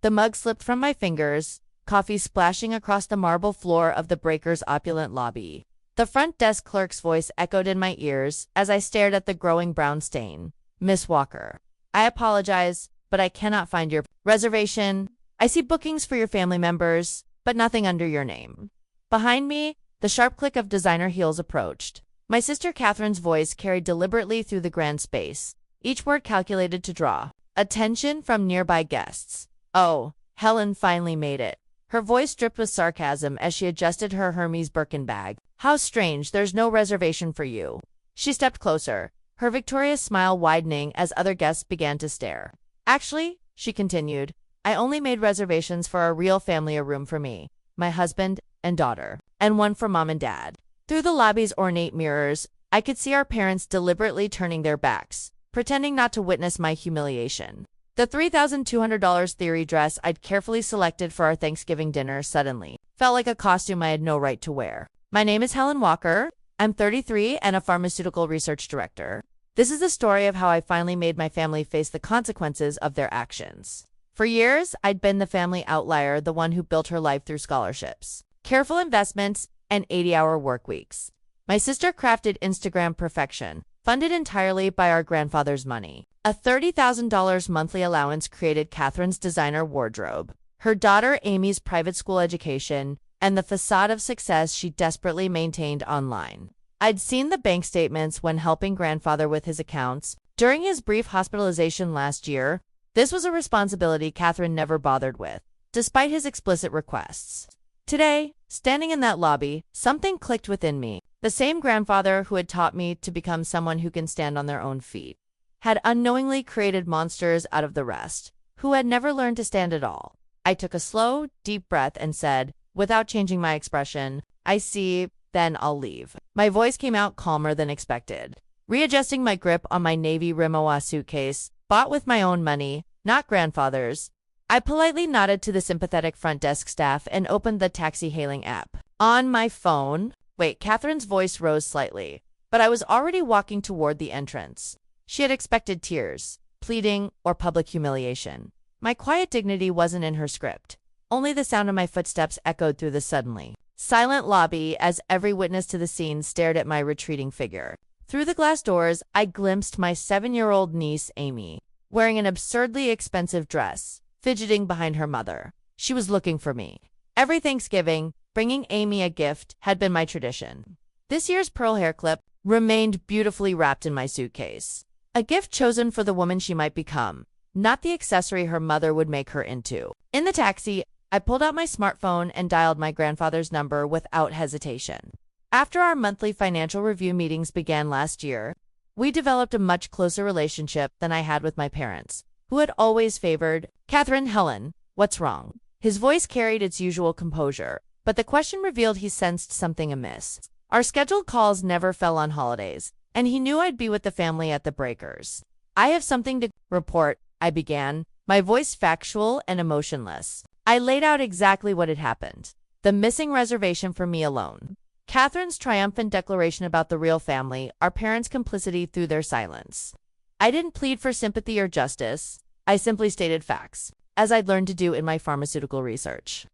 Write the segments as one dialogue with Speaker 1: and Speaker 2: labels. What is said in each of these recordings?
Speaker 1: The mug slipped from my fingers, coffee splashing across the marble floor of the breaker's opulent lobby. The front desk clerk's voice echoed in my ears as I stared at the growing brown stain. "Miss Walker, I apologize, but I cannot find your reservation. I see bookings for your family members, but nothing under your name." Behind me, the sharp click of designer heels approached. My sister Catherine's voice carried deliberately through the grand space, each word calculated to draw attention from nearby guests. "Oh, Helen finally made it." Her voice dripped with sarcasm as she adjusted her Hermes Birkin bag. "How strange, there's no reservation for you." She stepped closer, her victorious smile widening as other guests began to stare. "Actually," she continued, "I only made reservations for our real family, a room for me, my husband and daughter, and one for mom and dad." Through the lobby's ornate mirrors, I could see our parents deliberately turning their backs, pretending not to witness my humiliation. The $3,200 theory dress I'd carefully selected for our Thanksgiving dinner suddenly felt like a costume I had no right to wear. "My name is Helen Walker. I'm 33 and a pharmaceutical research director. This is the story of how I finally made my family face the consequences of their actions." For years, I'd been the family outlier, the one who built her life through scholarships, careful investments, and 80-hour work weeks. My sister crafted Instagram perfection, funded entirely by our grandfather's money. A $30,000 monthly allowance created Catherine's designer wardrobe, her daughter Amy's private school education, and the facade of success she desperately maintained online. I'd seen the bank statements when helping grandfather with his accounts. During his brief hospitalization last year, this was a responsibility Catherine never bothered with, despite his explicit requests. Today, standing in that lobby, something clicked within me. The same grandfather who had taught me to become someone who can stand on their own feet had unknowingly created monsters out of the rest, who had never learned to stand at all. I took a slow, deep breath and said, without changing my expression, "I see, then I'll leave." My voice came out calmer than expected. Readjusting my grip on my navy Rimowa suitcase, bought with my own money, not grandfather's, I politely nodded to the sympathetic front desk staff and opened the taxi hailing app. On my phone, Catherine's voice rose slightly, but I was already walking toward the entrance. She had expected tears, pleading, or public humiliation. My quiet dignity wasn't in her script. Only the sound of my footsteps echoed through the suddenly silent lobby as every witness to the scene stared at my retreating figure. Through the glass doors, I glimpsed my 7-year-old niece, Amy, wearing an absurdly expensive dress, fidgeting behind her mother. She was looking for me. Every Thanksgiving, bringing Amy a gift had been my tradition. This year's pearl hair clip remained beautifully wrapped in my suitcase. A gift chosen for the woman she might become, not the accessory her mother would make her into. In the taxi, I pulled out my smartphone and dialed my grandfather's number without hesitation. After our monthly financial review meetings began last year, we developed a much closer relationship than I had with my parents, who had always favored, "Catherine, Helen, what's wrong?" His voice carried its usual composure, but the question revealed he sensed something amiss. Our scheduled calls never fell on holidays, and he knew I'd be with the family at the breakers. "I have something to report," I began, my voice factual and emotionless. I laid out exactly what had happened. The missing reservation for me alone. Catherine's triumphant declaration about the real family, our parents' complicity through their silence. I didn't plead for sympathy or justice. I simply stated facts, as I'd learned to do in my pharmaceutical research.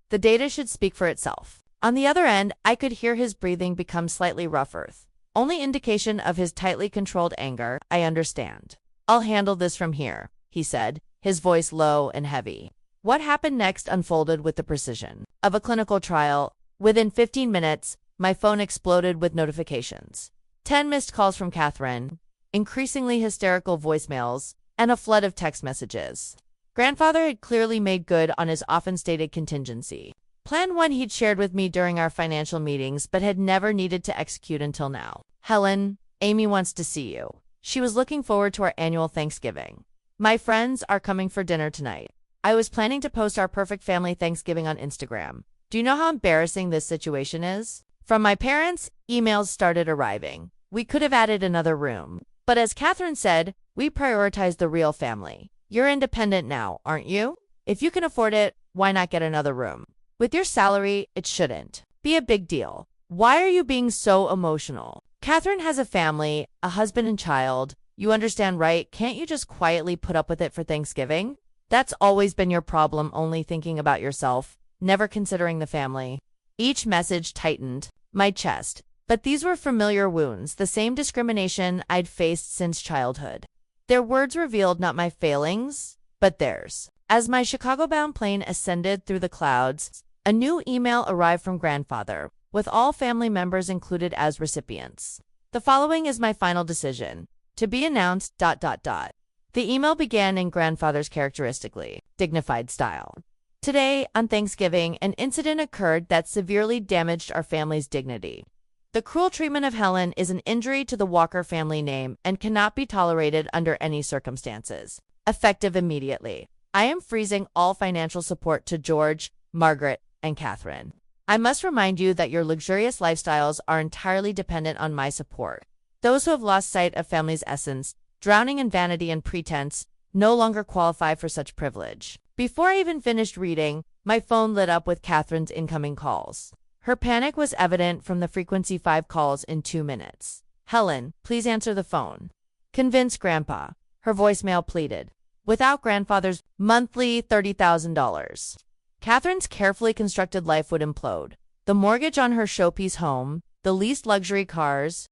Speaker 1: The data should speak for itself. On the other end, I could hear his breathing become slightly rougher. Only indication of his tightly controlled anger. "I understand. I'll handle this from here," he said, his voice low and heavy. What happened next unfolded with the precision of a clinical trial. Within 15 minutes, my phone exploded with notifications. 10 missed calls from Catherine, increasingly hysterical voicemails, and a flood of text messages. Grandfather had clearly made good on his often stated contingency. Plan 1 he'd shared with me during our financial meetings but had never needed to execute until now. "Helen, Amy wants to see you. She was looking forward to our annual Thanksgiving. My friends are coming for dinner tonight. I was planning to post our perfect family Thanksgiving on Instagram. Do you know how embarrassing this situation is?" From my parents, emails started arriving. We could have added another room. But as Catherine said, we prioritize the real family. "You're independent now, aren't you? If you can afford it, why not get another room? With your salary, it shouldn't be a big deal. Why are you being so emotional? Catherine has a family, a husband and child. You understand, right? Can't you just quietly put up with it for Thanksgiving?" That's always been your problem, only thinking about yourself, never considering the family. Each message tightened my chest, but these were familiar wounds, the same discrimination I'd faced since childhood. Their words revealed not my failings, but theirs. As my Chicago-bound plane ascended through the clouds, a new email arrived from grandfather, with all family members included as recipients. The following is my final decision. To be announced, ... The email began in grandfather's characteristically dignified style. Today, on Thanksgiving, an incident occurred that severely damaged our family's dignity. The cruel treatment of Helen is an injury to the Walker family name and cannot be tolerated under any circumstances. Effective immediately. I am freezing all financial support to George, Margaret, and Catherine. I must remind you that your luxurious lifestyles are entirely dependent on my support. Those who have lost sight of family's essence, drowning in vanity and pretense, no longer qualify for such privilege. Before I even finished reading, my phone lit up with Catherine's incoming calls. Her panic was evident from the frequency: 5 calls in 2 minutes. Helen, please answer the phone. Convince Grandpa, her voicemail pleaded. Without grandfather's monthly $30,000. Catherine's carefully constructed life would implode. The mortgage on her showpiece home, the leased luxury cars,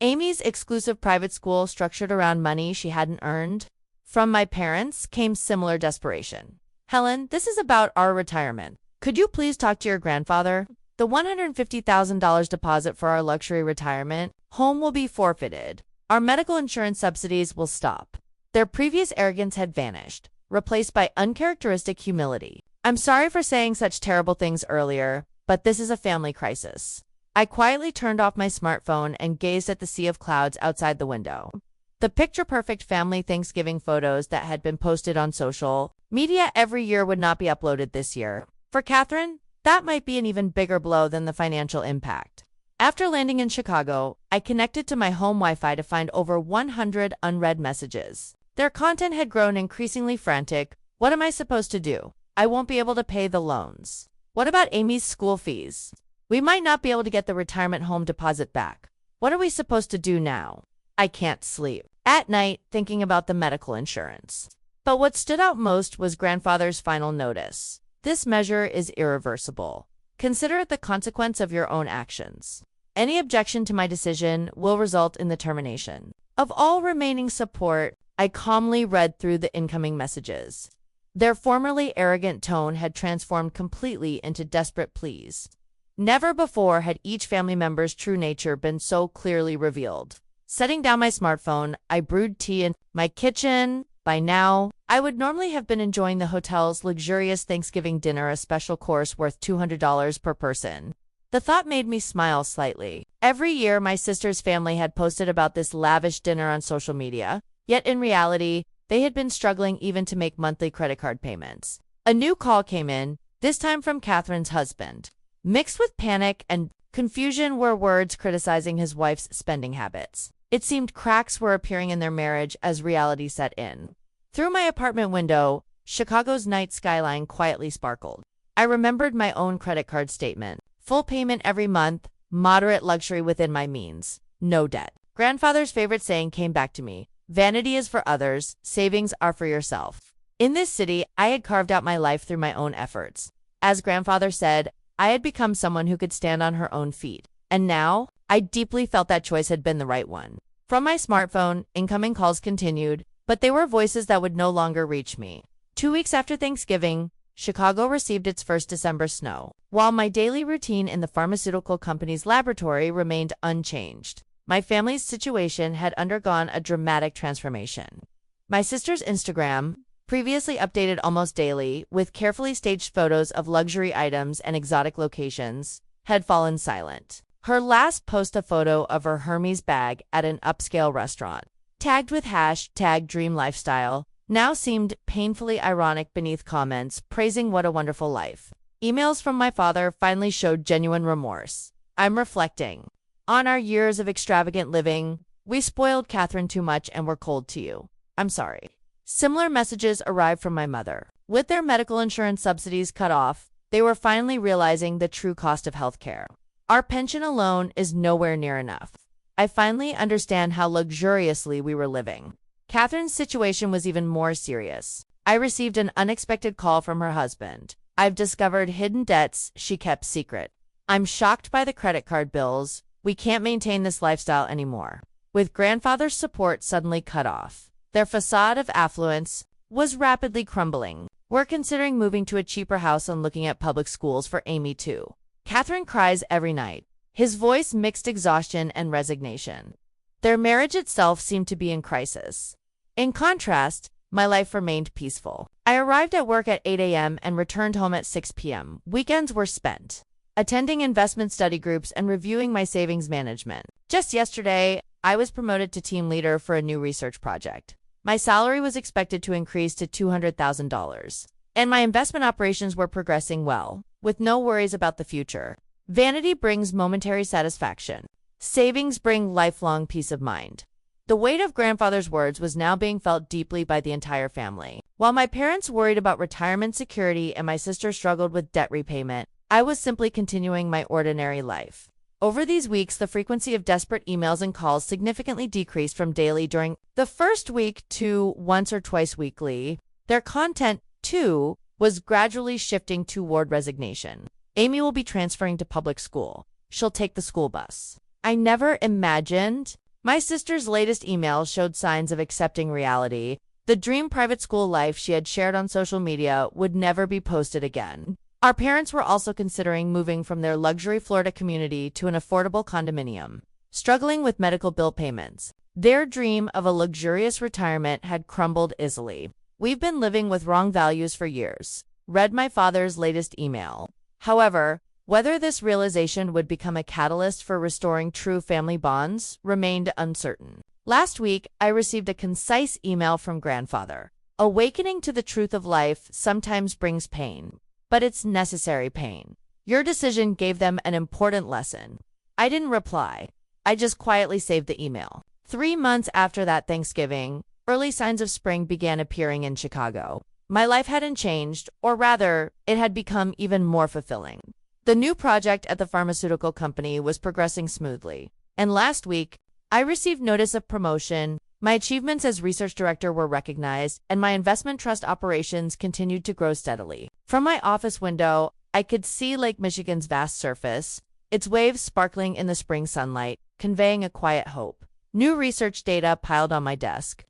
Speaker 1: Amy's exclusive private school structured around money she hadn't earned. From my parents came similar desperation. Helen, this is about our retirement. Could you please talk to your grandfather? The $150,000 deposit for our luxury retirement home will be forfeited. Our medical insurance subsidies will stop. Their previous arrogance had vanished, replaced by uncharacteristic humility. I'm sorry for saying such terrible things earlier, but this is a family crisis. I quietly turned off my smartphone and gazed at the sea of clouds outside the window. The picture-perfect family Thanksgiving photos that had been posted on social media every year would not be uploaded this year. For Catherine, that might be an even bigger blow than the financial impact. After landing in Chicago, I connected to my home Wi-Fi to find over 100 unread messages. Their content had grown increasingly frantic. What am I supposed to do? I won't be able to pay the loans. What about Amy's school fees? We might not be able to get the retirement home deposit back. What are we supposed to do now? I can't sleep at night thinking about the medical insurance. But what stood out most was grandfather's final notice. This measure is irreversible. Consider it the consequence of your own actions. Any objection to my decision will result in the termination of all remaining support. I calmly read through the incoming messages. Their formerly arrogant tone had transformed completely into desperate pleas. Never before had each family member's true nature been so clearly revealed. Setting down my smartphone, I brewed tea in my kitchen. By now, I would normally have been enjoying the hotel's luxurious Thanksgiving dinner, a special course worth $200 per person. The thought made me smile slightly. Every year, my sister's family had posted about this lavish dinner on social media. Yet in reality, they had been struggling even to make monthly credit card payments. A new call came in, this time from Catherine's husband. Mixed with panic and confusion were words criticizing his wife's spending habits. It seemed cracks were appearing in their marriage as reality set in. Through my apartment window, Chicago's night skyline quietly sparkled. I remembered my own credit card statement. Full payment every month, moderate luxury within my means, no debt. Grandfather's favorite saying came back to me. Vanity is for others, savings are for yourself. In this city, I had carved out my life through my own efforts. As grandfather said, I had become someone who could stand on her own feet. And now, I deeply felt that choice had been the right one. From my smartphone, incoming calls continued, but they were voices that would no longer reach me. 2 weeks after Thanksgiving, Chicago received its first December snow, while my daily routine in the pharmaceutical company's laboratory remained unchanged. My family's situation had undergone a dramatic transformation. My sister's Instagram, previously updated almost daily with carefully staged photos of luxury items and exotic locations, had fallen silent. Her last post, a photo of her Hermes bag at an upscale restaurant, tagged with #DreamLifestyle, now seemed painfully ironic beneath comments praising what a wonderful life. Emails from my father finally showed genuine remorse. I'm reflecting on our years of extravagant living. We spoiled Catherine too much and were cold to you. I'm sorry. Similar messages arrived from my mother. With their medical insurance subsidies cut off, they were finally realizing the true cost of healthcare. Our pension alone is nowhere near enough. I finally understand how luxuriously we were living. Catherine's situation was even more serious. I received an unexpected call from her husband. I've discovered hidden debts she kept secret. I'm shocked by the credit card bills. We can't maintain this lifestyle anymore. With grandfather's support suddenly cut off, their facade of affluence was rapidly crumbling. We're considering moving to a cheaper house and looking at public schools for Amy too. Catherine cries every night, his voice mixed exhaustion and resignation. Their marriage itself seemed to be in crisis. In contrast, my life remained peaceful. I arrived at work at 8 a.m. and returned home at 6 p.m. Weekends were spent attending investment study groups and reviewing my savings management. Just yesterday, I was promoted to team leader for a new research project. My salary was expected to increase to $200,000, and my investment operations were progressing well, with no worries about the future. Vanity brings momentary satisfaction. Savings bring lifelong peace of mind. The weight of grandfather's words was now being felt deeply by the entire family. While my parents worried about retirement security and my sister struggled with debt repayment, I was simply continuing my ordinary life. Over these weeks, the frequency of desperate emails and calls significantly decreased from daily during the first week to once or twice weekly. Their content, too, was gradually shifting toward resignation. Amy will be transferring to public school. She'll take the school bus. I never imagined. My sister's latest email showed signs of accepting reality. The dream private school life she had shared on social media would never be posted again. Our parents were also considering moving from their luxury Florida community to an affordable condominium, struggling with medical bill payments. Their dream of a luxurious retirement had crumbled easily. We've been living with wrong values for years, read my father's latest email. However, whether this realization would become a catalyst for restoring true family bonds remained uncertain. Last week, I received a concise email from grandfather. Awakening to the truth of life sometimes brings pain, but it's necessary pain. Your decision gave them an important lesson. I didn't reply. I just quietly saved the email. 3 months after that Thanksgiving, early signs of spring began appearing in Chicago. My life hadn't changed, or rather, it had become even more fulfilling. The new project at the pharmaceutical company was progressing smoothly, and last week, I received notice of promotion. My achievements as research director were recognized, and my investment trust operations continued to grow steadily. From my office window, I could see Lake Michigan's vast surface, its waves sparkling in the spring sunlight, conveying a quiet hope. New research data piled on my desk.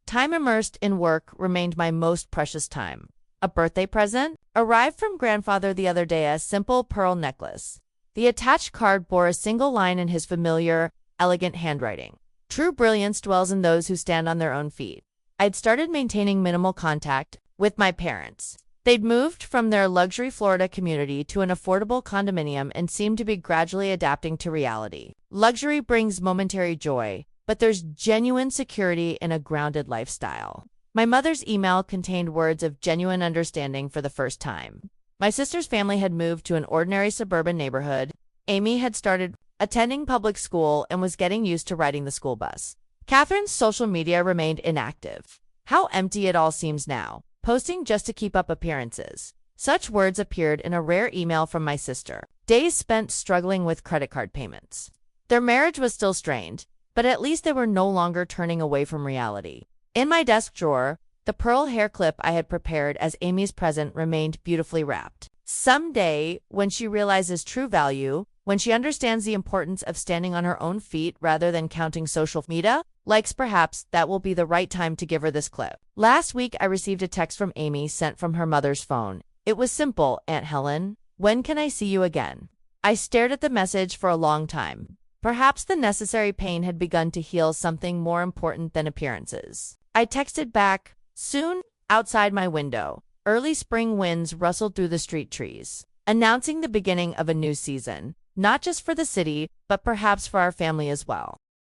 Speaker 1: Time immersed in work remained my most precious time. A birthday present arrived from grandfather the other day, a simple pearl necklace. The attached card bore a single line in his familiar, elegant handwriting. True brilliance dwells in those who stand on their own feet. I'd started maintaining minimal contact with my parents. They'd moved from their luxury Florida community to an affordable condominium and seemed to be gradually adapting to reality. Luxury brings momentary joy, but there's genuine security in a grounded lifestyle. My mother's email contained words of genuine understanding for the first time. My sister's family had moved to an ordinary suburban neighborhood. Amy had started attending public school and was getting used to riding the school bus. Catherine's social media remained inactive. How empty it all seems now, posting just to keep up appearances. Such words appeared in a rare email from my sister. Days spent struggling with credit card payments. Their marriage was still strained, but at least they were no longer turning away from reality. In my desk drawer, the pearl hair clip I had prepared as Amy's present remained beautifully wrapped. Someday, when she realizes true value, when she understands the importance of standing on her own feet rather than counting social media likes, perhaps that will be the right time to give her this clip. Last week, I received a text from Amy sent from her mother's phone. It was simple: Aunt Helen, when can I see you again? I stared at the message for a long time. Perhaps the necessary pain had begun to heal something more important than appearances. I texted back, soon. Outside my window, early spring winds rustled through the street trees, announcing the beginning of a new season, not just for the city, but perhaps for our family as well.